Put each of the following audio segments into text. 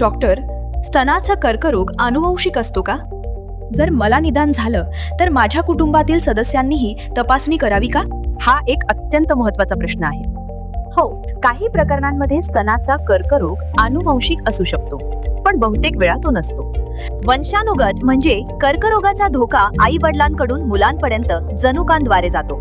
Doctor, स्तनाचा कर्करोग अनुवंशिक असतो का? जर मला निदान झालं तर माझ्या कुटुंबातील सदस्यांनीही तपासणी करावी का? हा एक अत्यंत महत्त्वाचा प्रश्न आहे. हो, काही प्रकरणांमध्ये स्तनाचा कर्करोग अनुवंशिक असू शकतो, पण बहुतेक वेळा तो नसतो. वंशानुगत म्हणजे कर्करोगाचा धोका आई वडिलांकडून मुलांपर्यंत जनुकांद्वारे जातो.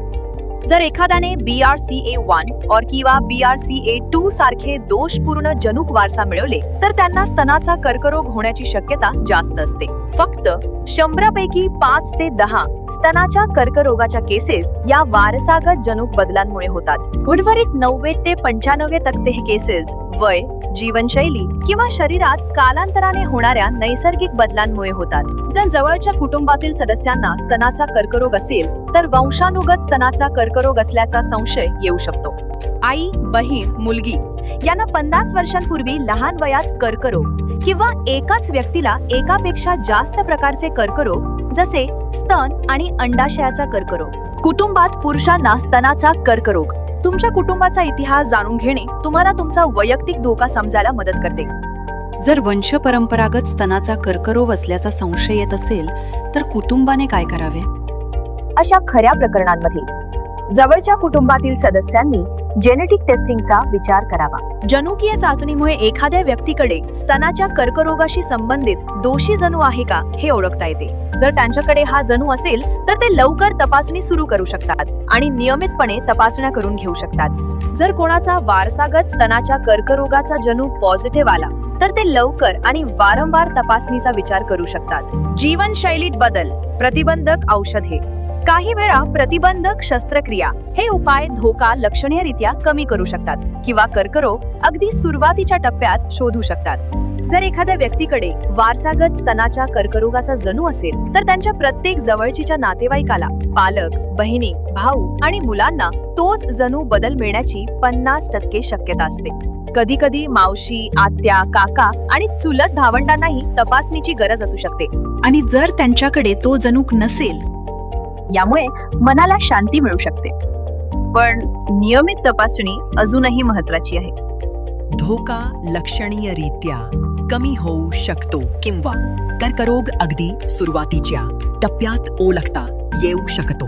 जर एखाद्याने BRCA1 किंवा BRCA2 सारखे दोषपूर्ण जनुक वारसा मिळवले तर त्यांना स्तनाचा कर्करोग होण्याची शक्यता जास्त असते. फक्त 100 पैकी 5 ते 10 स्तनाच्या कर्करोगाच्या केसेस या वारसागत जनुक बदलांमुळे होतात. उर्वरित 90 ते 95% हे केसेस वय, जीवनशैली किंवा शरीरात कालांतराने होणाऱ्या नैसर्गिक बदलांमुळे होतात. जर जवळच्या कुटुंबातील सदस्यांना स्तनाचा कर्करोग असेल तर वंशानुगत स्तनाचा कर्करोग असल्याचा संशय येऊ शकतो. आई, बहीण, मुलगी यांना 50 वर्षांपूर्वी लहान वयात कर्करोग किंवा एकाच व्यक्तीला एकापेक्षा जास्त प्रकारचे कर्करोग जसे स्तन आणि अंडाशयाचा कर्करोग. कुटुंबात पुरुषांना स्तनाचा कर्करोग. तुमच्या कुटुंबाचा इतिहास जाणून घेणे तुम्हाला तुमचा वैयक्तिक धोका समजायला मदत करते. जर वंशपरंपरागत स्तनाचा कर्करोग असल्याचा संशय येत असेल तर कुटुंबाने काय करावे? अशा खऱ्या प्रकरणांमध्ये जवळच्या कुटुंबातील सदस्यांनी जेनेटिक टेस्टिंगचा विचार करावा. जनुकीय चाचणीमुळे एखाद्या व्यक्तीकडे स्तनाच्या कर्करोगाशी संबंधित दोषी जणू आहे का हे ओळखता येते. जर त्यांच्याकडे हा जणू असेल तर ते लवकर तपासणी सुरू करू शकतात आणि नियमितपणे तपासण्या करून घेऊ शकतात. जर कोणाचा वारसागत स्तनाच्या कर्करोगाचा जणू पॉझिटिव्ह आला तर ते लवकर आणि वारंवार तपासणीचा विचार करू शकतात. जीवनशैलीत बदल, प्रतिबंधक औषधे. काही वेळा प्रतिबंधक शस्त्रक्रिया हे उपाय धोका लक्षणीयरित्या कमी करू शकतात किंवा कर्करोग अगदी सुरुवातीच्या टप्प्यात शोधू शकतात. जर एखाद्या व्यक्तीकडे वारसागत स्तनाच्या कर्करोगाचा जणू असेल तर त्यांच्या प्रत्येक जवळचीच्या नातेवाईकाला, पालक, बहिणी, भाऊ आणि मुलांना तोच जणू बदल मिळण्याची 50% शक्यता असते. कधी कधी मावशी, आत्या, काका आणि चुलत भावंडांनाही तपासणीची गरज असू शकते. आणि जर त्यांच्याकडे तो जनुक नसेल, यामुळे मनाला शांती मिळू शकते. पण नियमित तपासणी अजूनही महत्त्वाची आहे. धोका लक्षणीयरित्या कमी होऊ शकतो किंवा कर्करोग अगदी सुरुवातीच्या टप्प्यात ओळखता येऊ शकतो.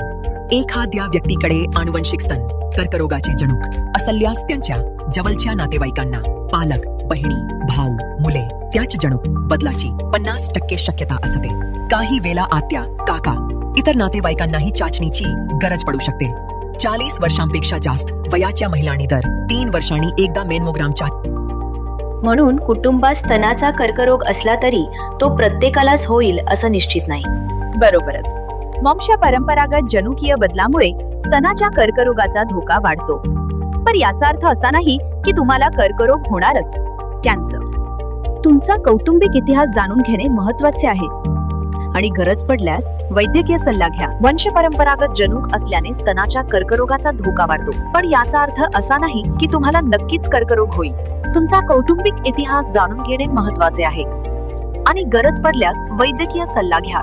एखाद्या व्यक्तीकडे आनुवंशिक स्तन कर्करोगाचे जनुक असल्यास त्यांच्या जवळच्या नातेवाईकांना, पालक, बहिणी, भाऊ, मुले त्याच जनुक बदलाची 50% शक्यता असते. काही वेळा आत्या, काका, इतर नातेवाईकांनाही चाचणीची गरज पडू शकते. 40 वर्षांपेक्षा जास्त वयाच्या महिलांनी दर 3 वर्षांनी एकदा मेमोग्रामच्या. म्हणून कुटुंबात स्तनाचा कर्करोग असला तरी तो प्रत्येकालाच होईल असं निश्चित नाही. बरोबरच, वंशपरंपरागत जनुकीय बदलामुळे स्तनाच्या कर्करोगाचा धोका वाढतो. पण याचा अर्थ असा नाही की तुम्हाला कर्करोग होणारच. कॅन्सर. तुमचा कौटुंबिक इतिहास जाणून घेणे महत्त्वाचे आहे आणि गरज पडल्यास वैद्यकीय सल्ला घ्या. वंशपरंपरागत जनुक असल्याने स्तनाच्या कर्करोगाचा धोका वाढतो, पण याचा अर्थ असा नाही की तुम्हाला नक्कीच कर्करोग होईल. तुमचा कौटुंबिक इतिहास जाणून घेणे महत्त्वाचे आहे आणि गरज पडल्यास वैद्यकीय सल्ला घ्या.